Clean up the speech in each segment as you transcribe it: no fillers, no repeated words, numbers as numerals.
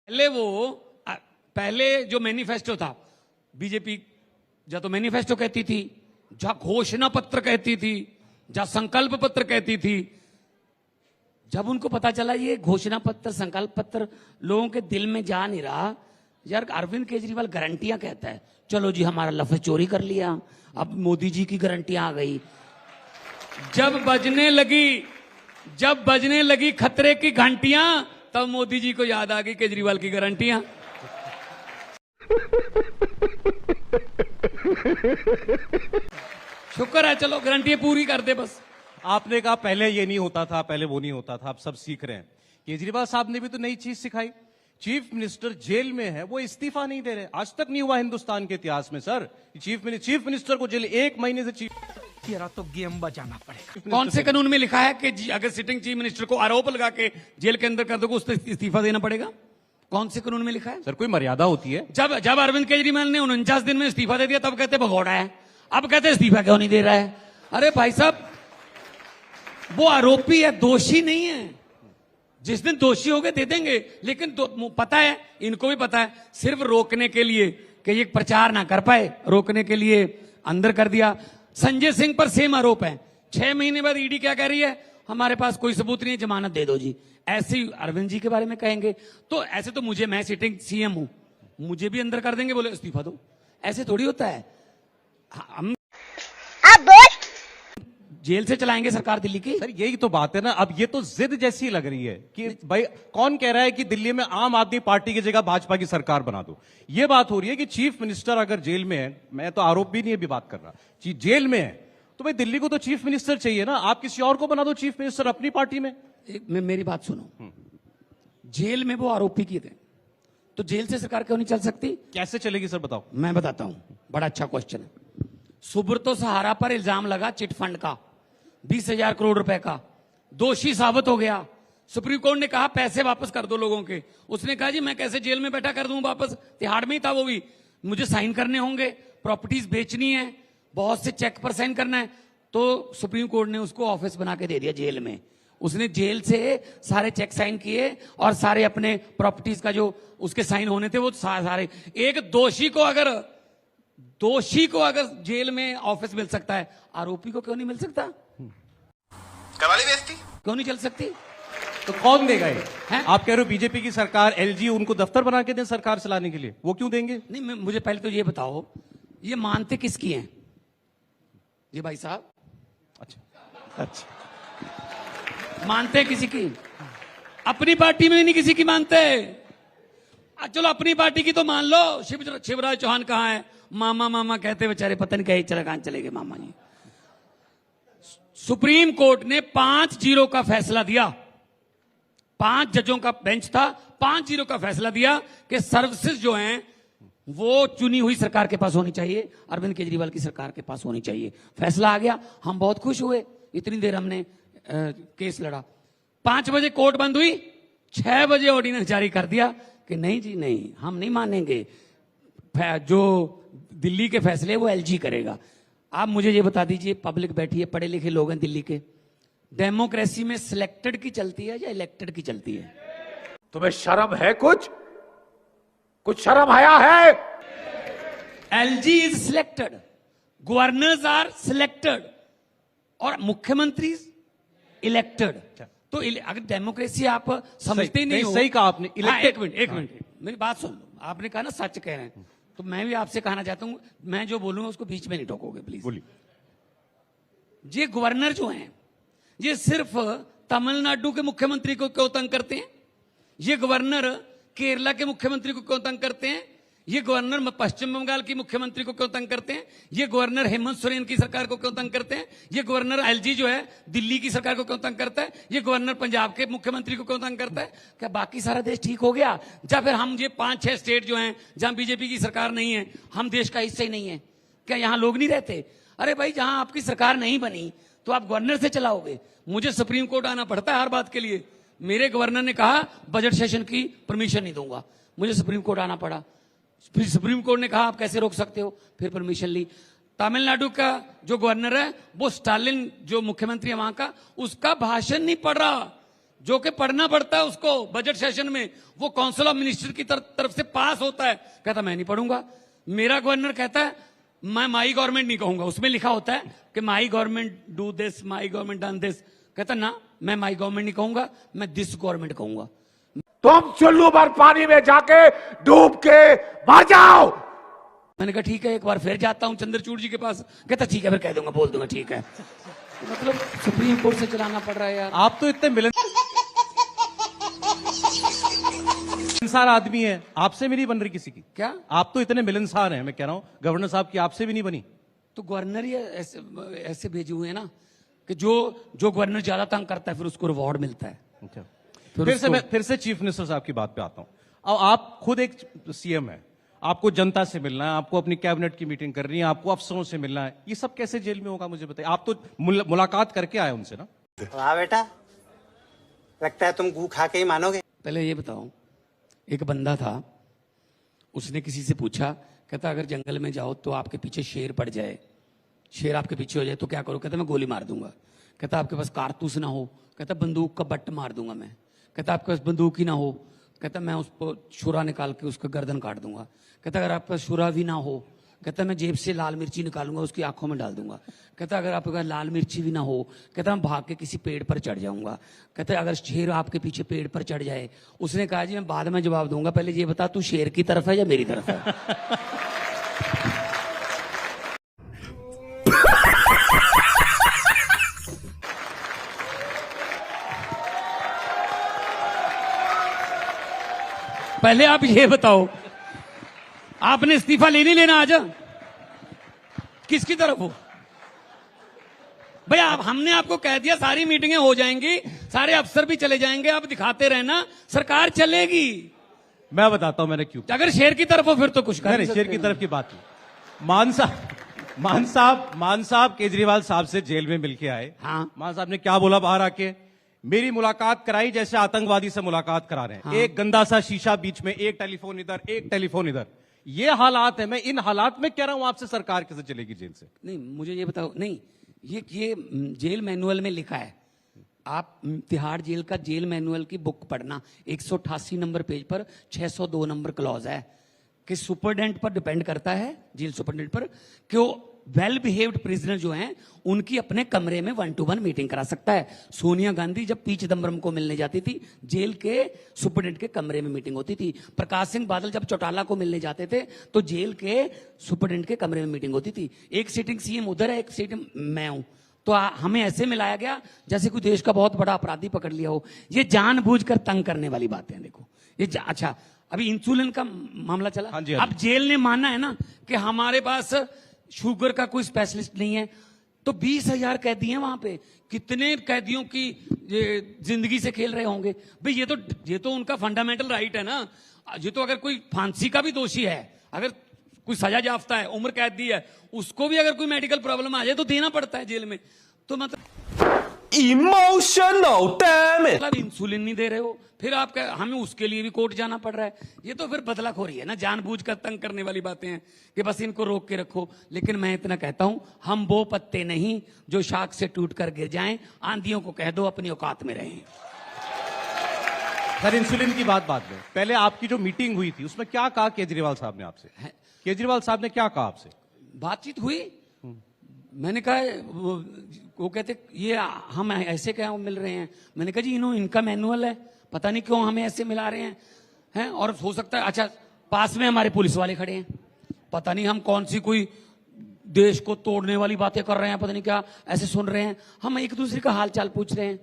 पहले जो मैनिफेस्टो था, बीजेपी या तो मैनिफेस्टो कहती थी, जहां घोषणा पत्र कहती थी, जहां संकल्प पत्र कहती थी। जब उनको पता चला ये घोषणा पत्र संकल्प पत्र लोगों के दिल में जा नहीं रहा, यार अरविंद केजरीवाल गारंटियां कहता है, चलो जी हमारा लफ्ज चोरी कर लिया, अब मोदी जी की गारंटियां आ गई। जब बजने लगी खतरे की घंटियां, तब मोदी जी को याद आ गई केजरीवाल की गारंटियां। शुक्र है, चलो गारंटी पूरी कर दे बस। आपने कहा पहले ये नहीं होता था, पहले वो नहीं होता था, आप सब सीख रहे हैं। केजरीवाल साहब ने भी तो नई चीज सिखाई। चीफ मिनिस्टर जेल में है, वो इस्तीफा नहीं दे रहे। आज तक नहीं हुआ हिंदुस्तान के इतिहास में सर, चीफ मिनिस्टर को जेल 1 महीने से तेरा तो गेम बजाना पड़ेगा। कौन से कानून में लिखा है कि अगर सिटिंग चीफ मिनिस्टर को आरोप लगा के जेल के अंदर कर दोगे उसको इस्तीफा देना पड़ेगा? कौन से कानून में लिखा है? सर कोई मर्यादा होती है। जब अरविंद केजरीवाल ने 49 दिन में इस्तीफा दे दिया तब कहते भगोड़ा है, अब कहते इस्तीफा क्यों नहीं दे रहा है? अरे भाई साहब, वो आरोपी है, दोषी नहीं है। जिस दिन दोषी हो गए दे देंगे, लेकिन पता है, इनको भी पता है, सिर्फ रोकने के लिए कि ये प्रचार ना कर पाए, रोकने के लिए अंदर कर दिया। संजय सिंह पर सेम आरोप है। 6 महीने बाद ईडी क्या कह रही है? हमारे पास कोई सबूत नहीं है, जमानत दे दो जी। ऐसे ही अरविंद जी के बारे में कहेंगे तो ऐसे तो मैं सिटिंग सीएम हूं, मुझे भी अंदर कर देंगे, बोले इस्तीफा दो। ऐसे थोड़ी होता है। हम जेल से चलाएंगे सरकार दिल्ली की? सर यही तो बात है ना। अब ये तो जिद जैसी लग रही है कि भाई कौन कह रहा है कि दिल्ली में आम आदमी पार्टी की जगह भाजपा की सरकार बना दो। ये बात हो रही है कि चीफ मिनिस्टर अगर जेल में है, मैं तो आरोप भी नहीं अभी बात कर रहा, जेल में है, तो भाई दिल्ली को तो चीफ मिनिस्टर चाहिए ना। आप किसी और को बना दो चीफ मिनिस्टर अपनी पार्टी में। मेरी बात सुनो, जेल में वो आरोपी की थे तो जेल से सरकार क्यों नहीं चल सकती? कैसे चलेगी सर बताओ? मैं बताता हूं, बड़ा अच्छा क्वेश्चन है। सुब्रतो सहारा पर इल्जाम लगा चिटफंड का, 20,000 करोड़ रुपए का, दोषी साबित हो गया। सुप्रीम कोर्ट ने कहा पैसे वापस कर दो लोगों के। उसने कहा जी मैं कैसे जेल में बैठा कर दूं वापस, तिहाड़ में ही था वो भी, मुझे साइन करने होंगे, प्रॉपर्टीज बेचनी है, बहुत से चेक पर साइन करना है। तो सुप्रीम कोर्ट ने उसको ऑफिस बना के दे दिया जेल में। उसने जेल से सारे चेक साइन किए और सारे अपने प्रॉपर्टीज का जो उसके साइन होने थे वो सारे। एक दोषी को अगर जेल में ऑफिस मिल सकता है, आरोपी को क्यों नहीं मिल सकता? करवाली बेइज्जती क्यों नहीं चल सकती? तो कौन देगा ये? आप कह रहे हो बीजेपी की सरकार, एलजी उनको दफ्तर बना के दें सरकार चलाने के लिए, वो क्यों देंगे? नहीं, मुझे पहले तो ये बताओ, ये मानते किसकी हैं ये भाई साहब? अच्छा, मानते किसी की? अपनी पार्टी में नहीं किसी की मानते। चलो अपनी पार्टी की तो मान लो। शिवराज चौहान कहां है? मामा कहते बेचारे, पता नहीं कहां चले गए मामा जी। सुप्रीम कोर्ट ने 5-0 का फैसला दिया। 5 जजों का बेंच था, 5-0 का फैसला दिया कि सर्विसेज जो हैं वो चुनी हुई सरकार के पास होनी चाहिए, अरविंद केजरीवाल की सरकार के पास होनी चाहिए। फैसला आ गया, हम बहुत खुश हुए। इतनी देर हमने केस लड़ा। 5 बजे कोर्ट बंद हुई, 6 बजे ऑर्डिनेंस जारी कर दिया कि नहीं जी नहीं, हम नहीं मानेंगे, जो दिल्ली के फैसले वो एलजी करेगा। आप मुझे ये बता दीजिए, पब्लिक बैठी है, पढ़े लिखे लोग हैं दिल्ली के, डेमोक्रेसी में सिलेक्टेड की चलती है या इलेक्टेड की चलती है? तुम्हें शर्म है? कुछ शर्म आया है? LG is selected, governors are selected और मुख्यमंत्री इलेक्टेड। तो अगर डेमोक्रेसी आप समझते ही नहीं हो। सही कहा आपने। एक मिनट मेरी बात सुन लो। आपने कहा ना सच कह रहे हैं, तो मैं भी आपसे कहना चाहता हूं, मैं जो बोलूंगा उसको बीच में नहीं टोकोगे प्लीज। बोलिए। ये गवर्नर जो हैं, ये सिर्फ तमिलनाडु के मुख्यमंत्री को क्यों तंग करते हैं? ये गवर्नर केरला के मुख्यमंत्री को क्यों तंग करते हैं? ये गवर्नर पश्चिम बंगाल की मुख्यमंत्री को क्यों तंग करते हैं? ये गवर्नर हेमंत सोरेन की सरकार को क्यों तंग करते हैं? ये गवर्नर एलजी जो है दिल्ली की सरकार को क्यों तंग करता है? ये गवर्नर पंजाब के मुख्यमंत्री को क्यों तंग करता है? क्या बाकी सारा देश ठीक हो गया? या फिर हम ये 5-6 स्टेट जो हैं जहां बीजेपी की सरकार नहीं है, हम देश का हिस्सा ही नहीं है? क्या यहां लोग नहीं रहते? अरे भाई, जहां आपकी सरकार नहीं बनी तो आप गवर्नर से चलाओगे। मुझे सुप्रीम कोर्ट आना पड़ता है हर बात के लिए। मेरे गवर्नर ने कहा बजट सेशन की परमिशन नहीं दूंगा, मुझे सुप्रीम कोर्ट आना पड़ा। फिर सुप्रीम कोर्ट ने कहा आप कैसे रोक सकते हो, फिर परमिशन ली। तमिलनाडु का जो गवर्नर है वो स्टालिन जो मुख्यमंत्री है वहां का, उसका भाषण नहीं पढ़ रहा, जो कि पढ़ना पड़ता है उसको बजट सेशन में, वो काउंसिल ऑफ मिनिस्टर की तरफ से पास होता है। कहता मैं नहीं पढ़ूंगा। मेरा गवर्नर कहता है मैं माई गवर्नमेंट नहीं कहूंगा, उसमें लिखा होता है कि my government do this, my government done this. कहता ना, मैं माई गवर्नमेंट नहीं कहूंगा, मैं दिस गवर्नमेंट कहूंगा। तुम चुल्लू भर पानी में जाके डूब के मर जाओ। मैंने कहा ठीक है, एक बार फिर जाता हूं चंद्रचूड़ जी के पास। कहता ठीक है, फिर कह दूंगा, बोल दूंगा, ठीक है। मतलब सुप्रीम कोर्ट से चलाना पड़ रहा है यार। आप तो इतने मिलनसार आदमी है, आपसे भी नहीं बन रही किसी की। क्या आप तो इतने मिलनसार हैं, मैं कह रहा हूं गवर्नर साहब की आपसे भी नहीं बनी। तो गवर्नर ही ऐसे भेजे हुए हैं ना कि जो गवर्नर ज्यादा तंग करता है फिर उसको रिवॉर्ड मिलता है। फिर से चीफ मिनिस्टर साहब की बात पे आता हूं। अब आप खुद एक सीएम है, आपको जनता से मिलना है, आपको अपनी कैबिनेट की मीटिंग करनी है, आपको अफसरों से मिलना है, ये सब कैसे जेल में होगा मुझे बताइए। आप तो मुलाकात करके आए उनसे ना। वाह बेटा, लगता है तुम गू खा के ही मानोगे। पहले ये बताओ, एक बंदा था, उसने किसी से पूछा, कहता अगर जंगल में जाओ तो आपके पीछे शेर पड़ जाए, शेर आपके पीछे हो जाए तो क्या करो? कहता मैं गोली मार दूंगा। कहता आपके पास कारतूस ना हो? कहता बंदूक का बट्ट मार दूंगा मैं। कहता आपके पास बंदूक ही ना हो? कहता मैं उसको छुरा निकाल के उसका गर्दन काट दूंगा। कहता अगर आपके पास छुरा भी ना हो? कहता मैं जेब से लाल मिर्ची निकालूंगा, उसकी आंखों में डाल दूंगा। कहता अगर आपके पास लाल मिर्ची भी ना हो? कहता मैं भाग के किसी पेड़ पर चढ़ जाऊंगा। कहता अगर शेर आपके पीछे पेड़ पर चढ़ जाए? उसने कहा जी मैं बाद में जवाब दूंगा, पहले ये बता तू शेर की तरफ है या मेरी तरफ है? पहले आप ये बताओ, आपने इस्तीफा लेने लेना आज किसकी तरफ हो भैया? हमने आपको कह दिया सारी मीटिंगें हो जाएंगी, सारे अफसर भी चले जाएंगे, आप दिखाते रहना, सरकार चलेगी। मैं बताता हूं मैंने क्यों। अगर शेर की तरफ हो फिर तो कुछ कर नहीं, शेर की तरफ की बात नहीं। मान साहब केजरीवाल साहब से जेल में मिलके आए। हाँ। मान साहब ने क्या बोला बाहर आके? मेरी मुलाकात कराई जैसे आतंकवादी से मुलाकात करा रहे हैं। हाँ। एक गंदा सा शीशा बीच में, एक टेलीफोन इधर, एक टेलीफोन इधर। ये हालात है। मैं इन हालात में कह रहा हूं आपसे, सरकार कैसे चलेगी जेल से? नहीं, मुझे ये बताओ। नहीं, ये जेल मैनुअल में लिखा है। आप तिहाड़ जेल का जेल मैनुअल की बुक पढ़ना, 188 नंबर पेज पर 602 नंबर क्लॉज है कि सुपरडेंट पर डिपेंड करता है, जेल सुपरडेंट पर, कि वो वेल बिहेव्ड प्रिजनर जो हैं उनकी अपने कमरे में 1-to-1 मीटिंग करा सकता है। सोनिया गांधी जब पी चिदम्बरम को मिलने जाती थी, जेल के सुपरडेंट के कमरे में मीटिंग होती थी। प्रकाश सिंह बादल जब चौटाला को मिलने जाते थे तो जेल के सुपरडेंट के कमरे में मीटिंग होती थी। एक सीटिंग सीएम उधर है, एक सीटिंग मैं हूं, तो हमें ऐसे मिलाया गया जैसे कोई देश का बहुत बड़ा अपराधी पकड़ लिया हो। ये जानबूझकर तंग करने वाली बातें हैं। देखो ये अच्छा, अभी इंसुलिन का मामला चला। हाँ जी। अब जेल ने माना है ना कि हमारे पास शुगर का कोई स्पेशलिस्ट नहीं है, तो 20,000 कैदी हैं वहां पे। कितने कैदियों की जिंदगी से खेल रहे होंगे भाई? ये तो उनका फंडामेंटल राइट है ना। ये तो अगर कोई फांसी का भी दोषी है, अगर कोई सजा याफ्ता है, उम्र कैद दी है, उसको भी अगर कोई मेडिकल प्रॉब्लम आ जाए तो देना पड़ता है जेल में। तो मतलब इमोशनल डैम इट। मतलब इंसुलिन नहीं दे रहे हो, फिर आप हमें उसके लिए भी कोर्ट जाना पड़ रहा है। ये तो फिर बदलाखोरी है ना, जानबूझकर तंग करने वाली बातें हैं कि बस इनको रोक के रखो। लेकिन मैं इतना कहता हूं, हम वो पत्ते नहीं जो शाख से टूट कर गिर जाएं। आंधियों को कह दो अपनी औकात में रहें। सर इंसुलिन की बात बाद में, पहले आपकी जो मीटिंग हुई थी उसमें क्या कहा केजरीवाल साहब ने आपसे? केजरीवाल साहब ने क्या कहा आपसे? बातचीत हुई, मैंने कहा वो कहते ये हम ऐसे क्या मिल रहे हैं? मैंने कहा जी इनका मैनुअल है, पता नहीं क्यों हमें ऐसे मिला रहे हैं और हो सकता है अच्छा पास में हमारे पुलिस वाले खड़े हैं, पता नहीं हम कौन सी कोई देश को तोड़ने वाली बातें कर रहे हैं, पता नहीं क्या ऐसे सुन रहे हैं। हम एक दूसरे का हाल चाल पूछ रहे हैं।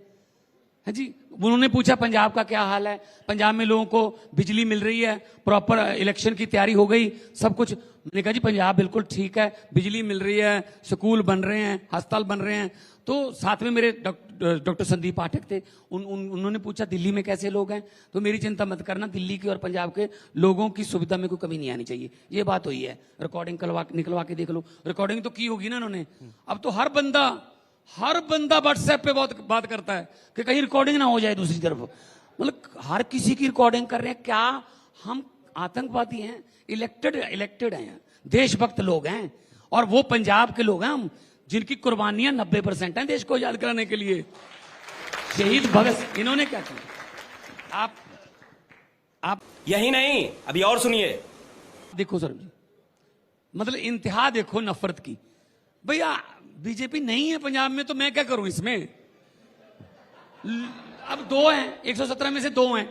है जी, उन्होंने पूछा पंजाब का क्या हाल है, पंजाब में लोगों को बिजली मिल रही है, प्रॉपर इलेक्शन की तैयारी हो गई, सब कुछ। मैंने कहा जी पंजाब बिल्कुल ठीक है, बिजली मिल रही है, स्कूल बन रहे हैं, अस्पताल बन रहे हैं। तो साथ में मेरे डॉक्टर संदीप पाठक थे, उन्होंने पूछा दिल्ली में कैसे लोग हैं? तो मेरी चिंता मत करना, दिल्ली के और पंजाब के लोगों की सुविधा में कोई कमी नहीं आनी चाहिए। ये बात हुई है, रिकॉर्डिंग निकलवा के देख लो, रिकॉर्डिंग तो की होगी ना इन्होंने। अब तो हर बंदा व्हाट्सएप पे बात करता है कि कहीं रिकॉर्डिंग ना हो जाए दूसरी तरफ। मतलब हर किसी की रिकॉर्डिंग कर रहे हैं। क्या हम आतंकवादी हैं? इलेक्टेड हैं, देशभक्त लोग हैं, और वो पंजाब के लोग हैं हम, जिनकी कुर्बानियां 90% हैं देश को आजाद कराने के लिए। शहीद भगत इन्होंने क्या किया? आप यही नहीं, अभी और सुनिए। देखो सर जी, मतलब इंतहा देखो नफरत की। भैया बीजेपी नहीं है पंजाब में तो मैं क्या करूं इसमें? अब 2 हैं, 117 में से 2 हैं।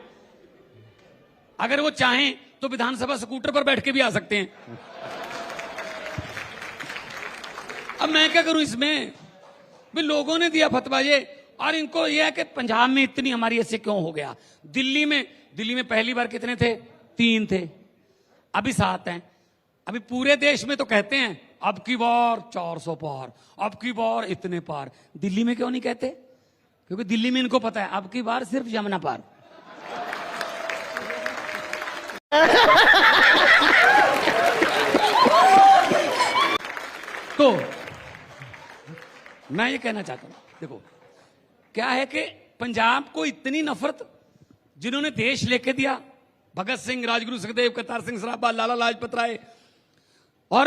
अगर वो चाहें तो विधानसभा स्कूटर पर बैठ के भी आ सकते हैं। अब मैं क्या करूं इसमें? भी लोगों ने दिया फतवा ये, और इनको ये है कि पंजाब में इतनी हमारी ऐसे क्यों हो गया। दिल्ली में पहली बार कितने थे? 3 थे, अभी 7 हैं। अभी पूरे देश में तो कहते हैं अब की बार 400 पार, अब की बार इतने पार। दिल्ली में क्यों नहीं कहते? क्योंकि दिल्ली में इनको पता है अब की बार सिर्फ यमुना पार। तो मैं ये कहना चाहता हूं, देखो क्या है कि पंजाब को इतनी नफरत जिन्होंने देश लेके दिया, भगत सिंह, राजगुरु सुखदेव, करतार सिंह सराभा, लाला लाजपत राय, और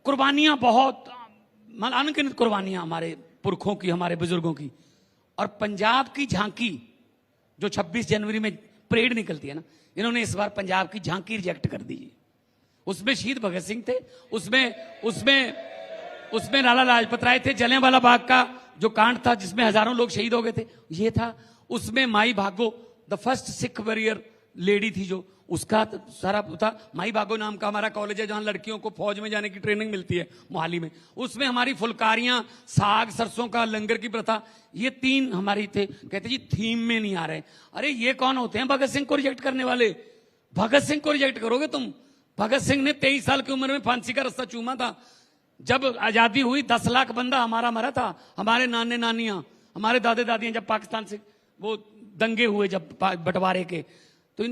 कुर्बानियां बहुत अनगिनत कुर्बानियां हमारे पुरखों की, हमारे बुजुर्गों की। और पंजाब की झांकी जो 26 जनवरी में परेड निकलती है ना, इन्होंने इस बार पंजाब की झांकी रिजेक्ट कर दी। उसमें शहीद भगत सिंह थे, उसमें लाला लाजपत राय थे, जलियांवाला बाग का जो कांड था जिसमें हजारों लोग शहीद हो गए थे ये था। उसमें माई भागो, the first Sikh warrior lady थी जो, उसका सारा था। माई भागो नाम का हमारा कॉलेज है जहां लड़कियों को फौज में जाने की ट्रेनिंग मिलती है मोहाली में। उसमें हमारी फुलकारियां, साग, सरसों का लंगर की प्रथा, ये 3 हमारी थे। कहते जी थीम में नहीं आ रहे। अरे ये कौन होते हैं भगत सिंह को रिजेक्ट करने वाले? भगत सिंह को रिजेक्ट करोगे तुम? भगत सिंह ने 23 साल की उम्र में फांसी का रास्ता चूमा था। जब आजादी हुई 10 लाख बंदा हमारा मरा था। हमारे नाने नानियां, हमारे दादे दादियां जब पाकिस्तान से वो दंगे हुए जब बंटवारे के, तो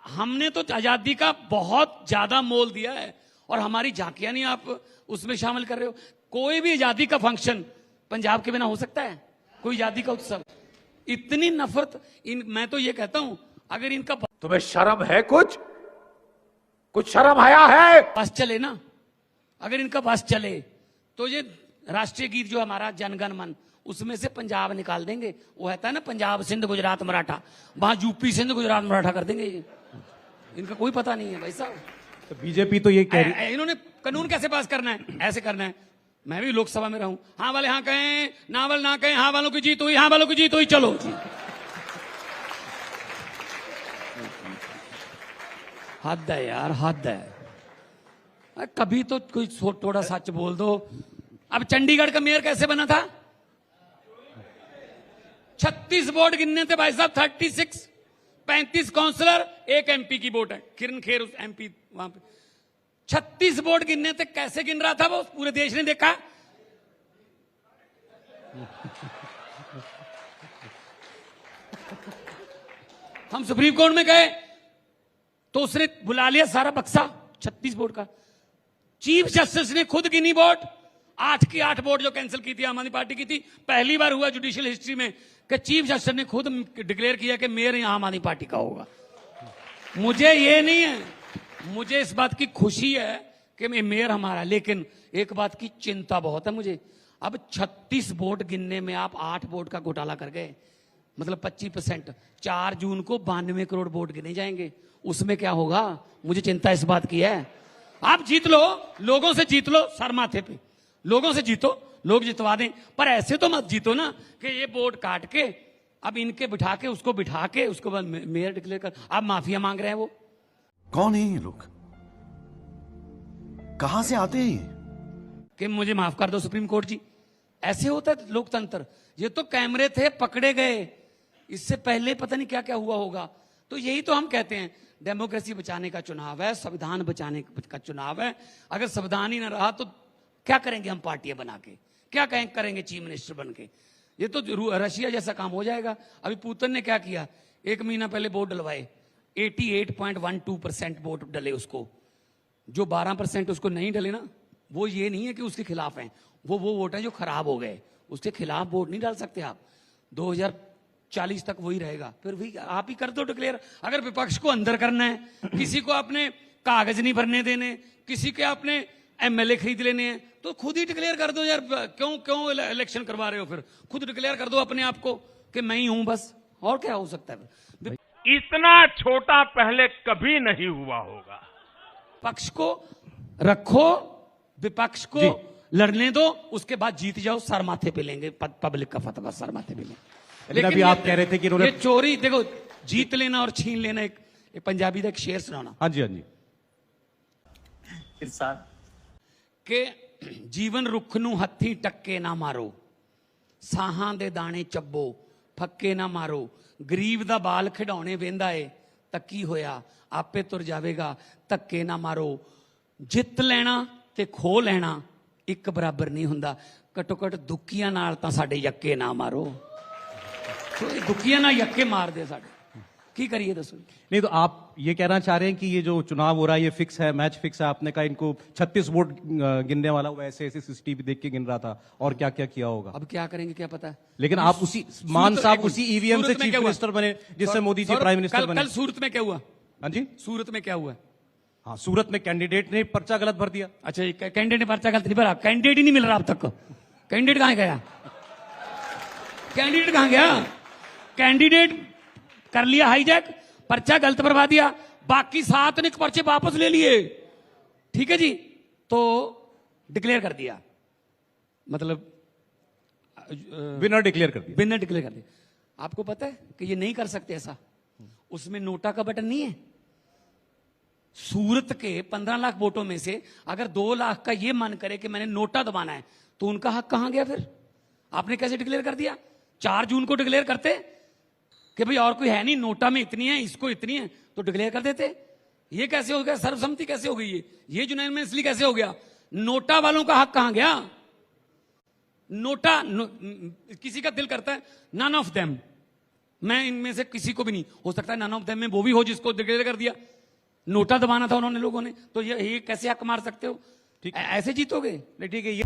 हमने तो आजादी का बहुत ज्यादा मोल दिया है। और हमारी झांकियां नहीं आप उसमें शामिल कर रहे हो। कोई भी आजादी का फंक्शन पंजाब के बिना हो सकता है? कोई आजादी का उत्सव? इतनी नफरत मैं तो ये कहता हूं, अगर इनका तुम्हें शर्म है? कुछ शर्म आया है? बस चले ना, अगर इनका बस चले तो ये राष्ट्रीय गीत जो हमारा जनगण मन, उसमें से पंजाब निकाल देंगे। वो कहता है ना पंजाब सिंध गुजरात मराठा, वहां यूपी सिंध गुजरात मराठा कर देंगे। ये इनका कोई पता नहीं है भाई साहब। तो बीजेपी तो ये कह रही है, इन्होंने कानून कैसे पास करना है? ऐसे करना है। मैं भी लोकसभा में रहूं, हाँ वाले हाँ कहें, ना वाले ना कहें, हाँ वालों की जीत हुई, हाँ वालों की जीत हुई, चलो जी। हद है यार, हद है। कभी तो कोई थोड़ा सच बोल दो। अब चंडीगढ़ का मेयर कैसे बना था? 36 वोट गिनने थे भाई साहब, 36, 35 काउंसलर, 1 एमपी की वोट है, किरण खेर उस एमपी वहां पे। 36 वोट गिनने थे। कैसे गिन रहा था वो? पूरे देश ने देखा। हम सुप्रीम कोर्ट में गए तो उसने बुला लिया सारा बक्सा 36 वोट का। चीफ जस्टिस ने खुद गिनी वोट, 8 की 8 वोट जो कैंसिल की थी आम आदमी पार्टी की थी। पहली बार हुआ जुडिशियल हिस्ट्री में कि चीफ जस्टिस ने खुद डिक्लेयर किया कि मेयर आम आदमी पार्टी का होगा। मुझे ये नहीं है, मुझे इस बात की खुशी है कि मेयर हमारा, लेकिन एक बात की चिंता बहुत है मुझे। अब 36 वोट गिनने में आप 8 वोट का घोटाला कर गए, मतलब 25%। 4 जून को 92 करोड़ वोट गिने जाएंगे, उसमें क्या होगा? मुझे चिंता इस बात की है। आप जीत लो, लोगों से जीत लो, सर माथे पे लोगों से जीतो, लोग जितवा दें, पर ऐसे तो मत जीतो ना कि ये वोट काट के अब इनके बिठा के उसको बाद मेयर डिक्लेयर कर। आप माफिया मांग रहे हैं। वो कौन है ये लोग? कहां से आते हैं ये? कि मुझे माफ कर दो सुप्रीम कोर्ट जी, ऐसे होता है लोकतंत्र। ये तो कैमरे थे, पकड़े गए, इससे पहले पता नहीं क्या क्या हुआ होगा। तो यही तो हम कहते हैं, डेमोक्रेसी बचाने का चुनाव है, संविधान बचाने का चुनाव है। अगर संविधान ही ना रहा तो क्या करेंगे हम पार्टियां बना के? क्या करेंगे चीफ मिनिस्टर बन के? ये तो रशिया जैसा काम हो जाएगा। अभी पुतिन ने क्या किया, 1 महीना पहले वोट डलवाए, 88.12% वोट डले उसको। जो 12% उसको नहीं डले ना, वो ये नहीं है कि उसके खिलाफ हैं, वो वोट है जो खराब हो गए, उसके खिलाफ वोट नहीं डाल सकते आप। 2040 तक वही रहेगा। फिर भी आप ही कर दो डिक्लेयर। अगर विपक्ष को अंदर करना है, किसी को अपने कागज नहीं भरने देने, किसी के अपने एमएलए खरीद लेने हैं, तो खुद ही डिक्लेयर कर दो यार। क्यों इलेक्शन करवा रहे हो? फिर खुद डिक्लेयर कर दो अपने आप को। कि मैं ही हूं बस, और क्या हो सकता है। इतना छोटा पहले कभी नहीं हुआ होगा। पक्ष को रखो, विपक्ष को लड़ने दो, उसके बाद जीत जाओ, सर माथे पे लेंगे, पब्लिक का फतवा सर माथे पे लेंगे। लेकिन अभी आप कह रहे थे कि इन्होंने ये चोरी, देखो जीत लेना और छीन लेना, एक पंजाबी का एक शेर सुनाना हाँ जी, हाँ जी। कि जीवन रुख नू हत्थी टक्के ना मारो, ਸਾਹਾਂ ਦੇ ਦਾਣੇ ਚੱਬੋ ਫੱਕੇ ਨਾ ਮਾਰੋ, ਗਰੀਬ ਦਾ ਬਾਲ ਖਿਡੌਣੇ ਵੇਂਦਾ ਏ ਤਾਂ ਕੀ ਹੋਇਆ, ਆਪੇ ਤੁਰ ਜਾਵੇਗਾ, ਧੱਕੇ ਨਾ ਮਾਰੋ। ਜਿੱਤ ਲੈਣਾ ਤੇ ਖੋ ਲੈਣਾ ਇੱਕ ਬਰਾਬਰ ਨਹੀਂ ਹੁੰਦਾ, ਘੱਟੋ ਘੱਟ ਦੁੱਕੀਆਂ ਨਾਲ ਤਾਂ ਸਾਡੇ ਯੱਕੇ ਨਾ ਮਾਰੋ। ਦੁੱਕੀਆਂ ਨਾਲ ਯੱਕੇ ਮਾਰਦੇ ਸਾਡੇ, की करिए दसो। नहीं तो आप ये कहना चाह रहे हैं कि ये जो चुनाव हो रहा है ये फिक्स है, मैच फिक्स है। आपने कहा इनको 36 वोट गिनने वाला वो ऐसे ऐसे सीसीटीवी देख के गिन रहा था, और क्या क्या किया होगा। अब क्या करेंगे क्या पता है। लेकिन आप उसी मान साहब उसी ईवीएम से चीफ मिनिस्टर बने जिससे मोदी जी प्राइम मिनिस्टर बने। कल सूरत में क्या हुआ? हाँ जी, सूरत में क्या हुआ? हाँ, सूरत में कैंडिडेट ने पर्चा गलत भर दिया। अच्छा, कैंडिडेट ने पर्चा गलत नहीं भरा, कैंडिडेट ही नहीं मिल रहा अब तक। कैंडिडेट कहां गया? कैंडिडेट कहां गया? कैंडिडेट कर लिया हाईजैक, पर्चा गलत भरवा दिया, बाकी 7 ने पर्चे वापस ले लिए। ठीक है जी, तो डिक्लेयर कर दिया, मतलब विनर डिक्लेयर कर दिया। विनर डिक्लेयर कर दिया। आपको पता है कि ये नहीं कर सकते ऐसा, उसमें नोटा का बटन नहीं है। सूरत के 15 लाख वोटों में से अगर 2 लाख का ये मन करे कि मैंने नोटा दबाना है, तो उनका हक कहां गया फिर? आपने कैसे डिक्लेयर कर दिया? 4 जून को डिक्लेयर करते कि भाई और कोई है नहीं, नोटा में इतनी है, इसको इतनी है, तो डिक्लेयर कर देते। ये कैसे हो गया? सर्वसम्मति कैसे हो गई? ये यूनानिमसली कैसे हो गया? नोटा वालों का हक कहां गया? नोटा किसी का दिल करता है नन ऑफ देम, मैं इनमें से किसी को भी नहीं, हो सकता है नन ऑफ देम में वो भी हो जिसको डिक्लेयर कर दिया। नोटा दबाना था उन्होंने लोगों ने, तो ये कैसे हक मार सकते हो? ठीक, ऐसे जीतोगे? नहीं, ठीक है। ये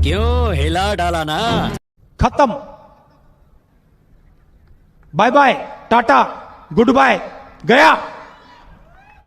क्यों हिला डाला ना। खत्म, bye bye, tata, goodbye, गया।